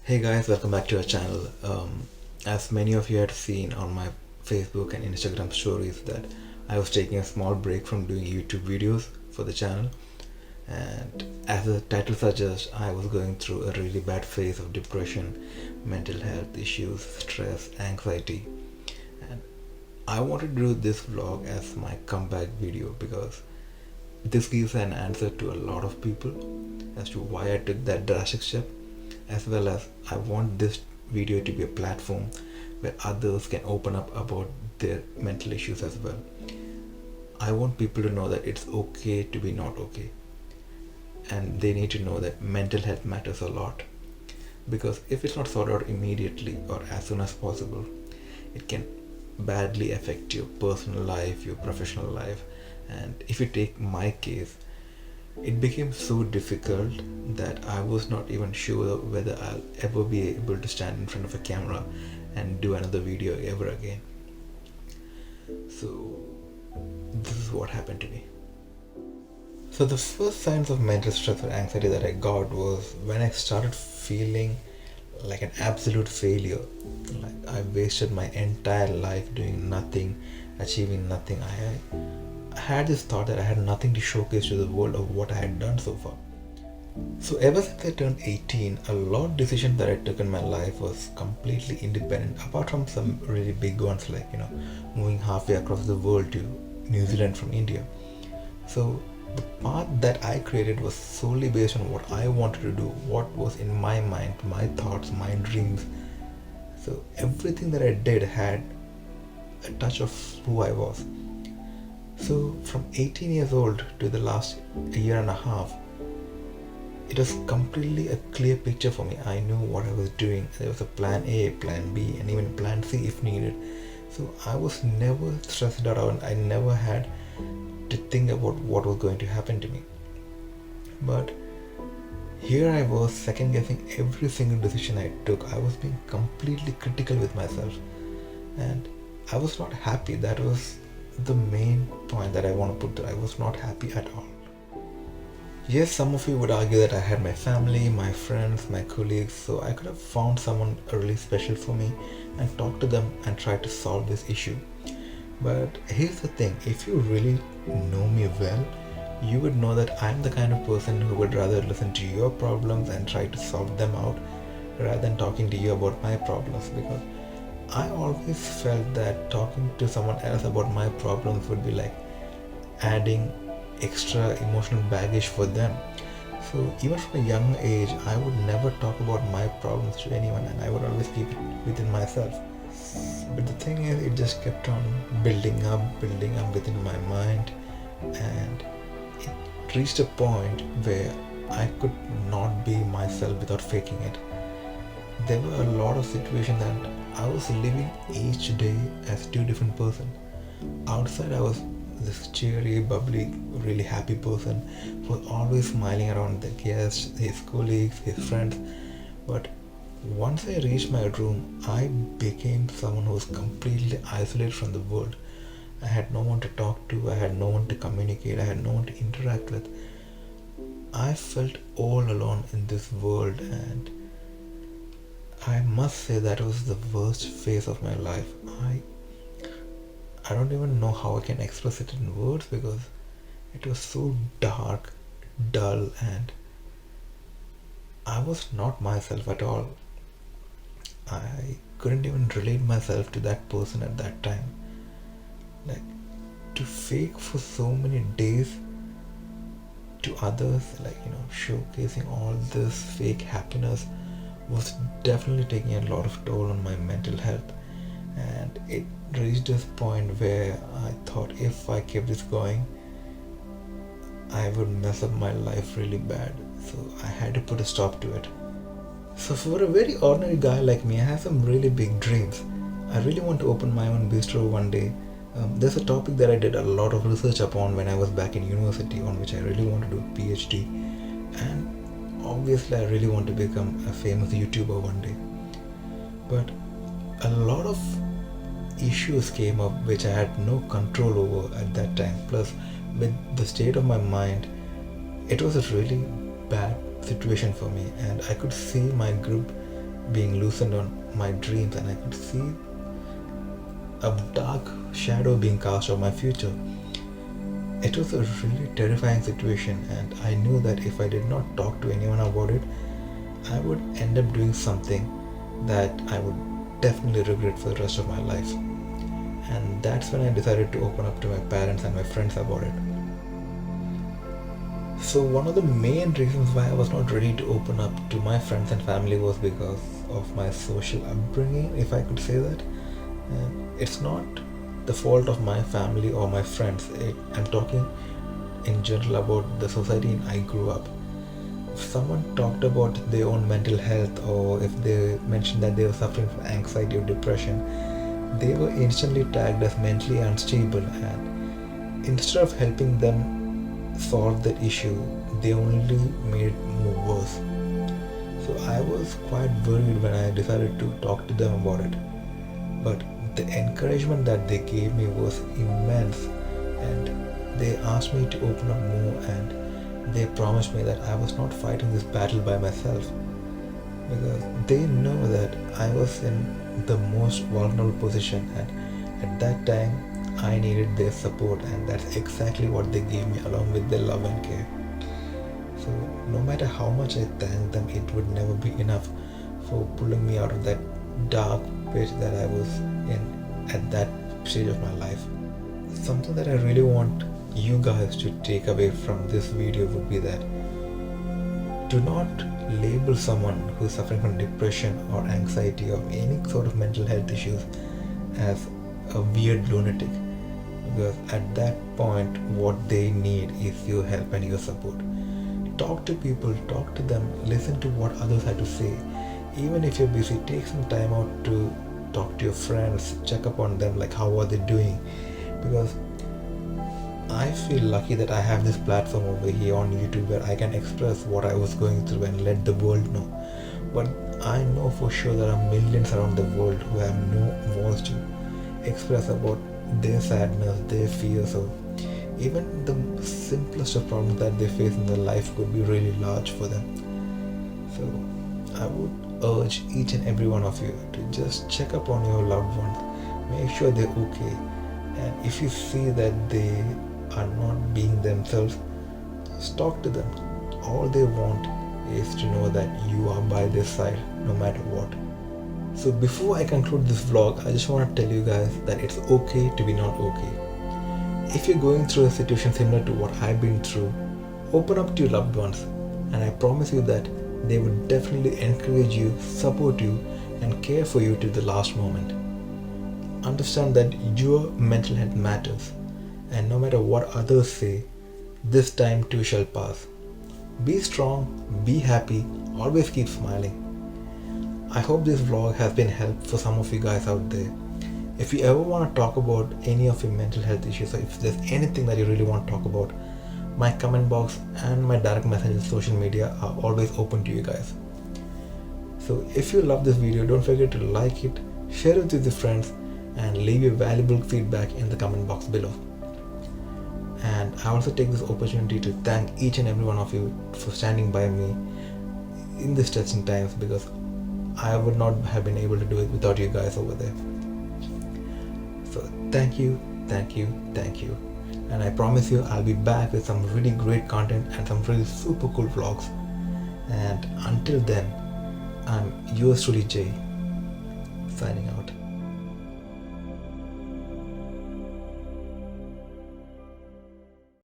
Hey guys, welcome back to our channel. As many of you had seen on my Facebook and Instagram stories that I was taking a small break from doing YouTube videos for the channel, and as the title suggests, I was going through a really bad phase of depression, mental health issues, stress, anxiety, and I wanted to do this vlog as my comeback video because this gives an answer to a lot of people as to why I took that drastic step, as well as I want this video to be a platform where others can open up about their mental issues as well. I want people to know that it's okay to be not okay, and they need to know that mental health matters a lot, because if it's not sorted out immediately or as soon as possible, it can badly affect your personal life, your professional life. And if you take my case, it became so difficult that I was not even sure whether I'll ever be able to stand in front of a camera and do another video ever again. So this is what happened to me. So the first signs of mental stress or anxiety that I got was when I started feeling like an absolute failure. Like I wasted my entire life doing nothing, achieving nothing. I had this thought that I had nothing to showcase to the world of what I had done so far. So ever since I turned 18, a lot of decisions that I took in my life was completely independent, apart from some really big ones like, moving halfway across the world to New Zealand from India. So the path that I created was solely based on what I wanted to do, what was in my mind, my thoughts, my dreams. So everything that I did had a touch of who I was. So from 18 years old to the last year and a half, it was completely a clear picture for me. I knew what I was doing. There was a plan A, plan B, and even plan C if needed. So I was never stressed out. I never had to think about what was going to happen to me. But here I was second guessing every single decision I took. I was being completely critical with myself, and I was not happy. That was the main point that I want to put there. I was not happy at all. Yes, some of you would argue that I had my family, my friends, my colleagues, so I could have found someone really special for me and talked to them and tried to solve this issue. But here's the thing, if you really know me well, you would know that I'm the kind of person who would rather listen to your problems and try to solve them out rather than talking to you about my problems, because I always felt that talking to someone else about my problems would be like adding extra emotional baggage for them. So even from a young age, I would never talk about my problems to anyone, and I would always keep it within myself. But the thing is, it just kept on building up within my mind, and it reached a point where I could not be myself without faking it. There were a lot of situations that I was living each day as two different persons. Outside I was this cheery, bubbly, really happy person who was always smiling around the guests, his colleagues, his friends. But once I reached my room, I became someone who was completely isolated from the world. I had no one to talk to, I had no one to communicate, I had no one to interact with. I felt all alone in this world, and I must say that was the worst phase of my life. I don't even know how I can express it in words, because it was so dark, dull, and I was not myself at all. I couldn't even relate myself to that person at that time. Like, to fake for so many days to others, showcasing all this fake happiness was definitely taking a lot of toll on my mental health. And it reached this point where I thought if I kept this going, I would mess up my life really bad. So I had to put a stop to it. So for a very ordinary guy like me, I have some really big dreams. I really want to open my own bistro one day. There's a topic that I did a lot of research upon when I was back in university, on which I really want to do a PhD. And obviously I really want to become a famous YouTuber one day. But a lot of issues came up which I had no control over at that time. Plus, with the state of my mind, it was a really bad situation for me, and I could see my group being loosened on my dreams, and I could see a dark shadow being cast over my future. It was a really terrifying situation, and I knew that if I did not talk to anyone about it, I would end up doing something that I would definitely regret for the rest of my life. And that's when I decided to open up to my parents and my friends about it. So one of the main reasons why I was not ready to open up to my friends and family was because of my social upbringing, if I could say that. And it's not the fault of my family or my friends. I'm talking in general about the society I grew up. If someone talked about their own mental health, or if they mentioned that they were suffering from anxiety or depression, they were instantly tagged as mentally unstable, and instead of helping them solve that issue, they only made it move worse. So I was quite worried when I decided to talk to them about it. But the encouragement that they gave me was immense, and they asked me to open up more, and they promised me that I was not fighting this battle by myself, because they know that I was in the most vulnerable position, and at that time I needed their support, and that's exactly what they gave me along with their love and care. So no matter how much I thanked them, it would never be enough for pulling me out of that dark pit that I was in at that stage of my life. Something that I really want you guys to take away from this video would be that do not label someone who's suffering from depression or anxiety or any sort of mental health issues as a weird lunatic, because at that point what they need is your help and your support. Talk to people, talk to them, listen to what others have to say. Even if you're busy, take some time out to talk to your friends, check up on them, like how are they doing, because I feel lucky that I have this platform over here on YouTube where I can express what I was going through and let the world know. But I know for sure there are millions around the world who have no voice to express about their sadness, their fears, or even the simplest of problems that they face in their life could be really large for them. So I would urge each and every one of you to just check up on your loved ones, make sure they're okay, and if you see that they are not being themselves, just talk to them. All they want is to know that you are by their side no matter what. So before I conclude this vlog, I just want to tell you guys that it's okay to be not okay. If you're going through a situation similar to what I've been through, open up to your loved ones, and I promise you that they would definitely encourage you, support you, and care for you to the last moment. Understand that your mental health matters, and no matter what others say, this time too shall pass. Be strong, be happy, always keep smiling. I hope this vlog has been helpful for some of you guys out there. If you ever want to talk about any of your mental health issues, or if there's anything that you really want to talk about, my comment box and my direct message on social media are always open to you guys. So if you love this video, don't forget to like it, share it with your friends, and leave your valuable feedback in the comment box below. And I also take this opportunity to thank each and every one of you for standing by me in these testing times, because I would not have been able to do it without you guys over there. So thank you, thank you, thank you. And I promise you I'll be back with some really great content and some really super cool vlogs. And until then, I'm yours truly, Jay, signing out.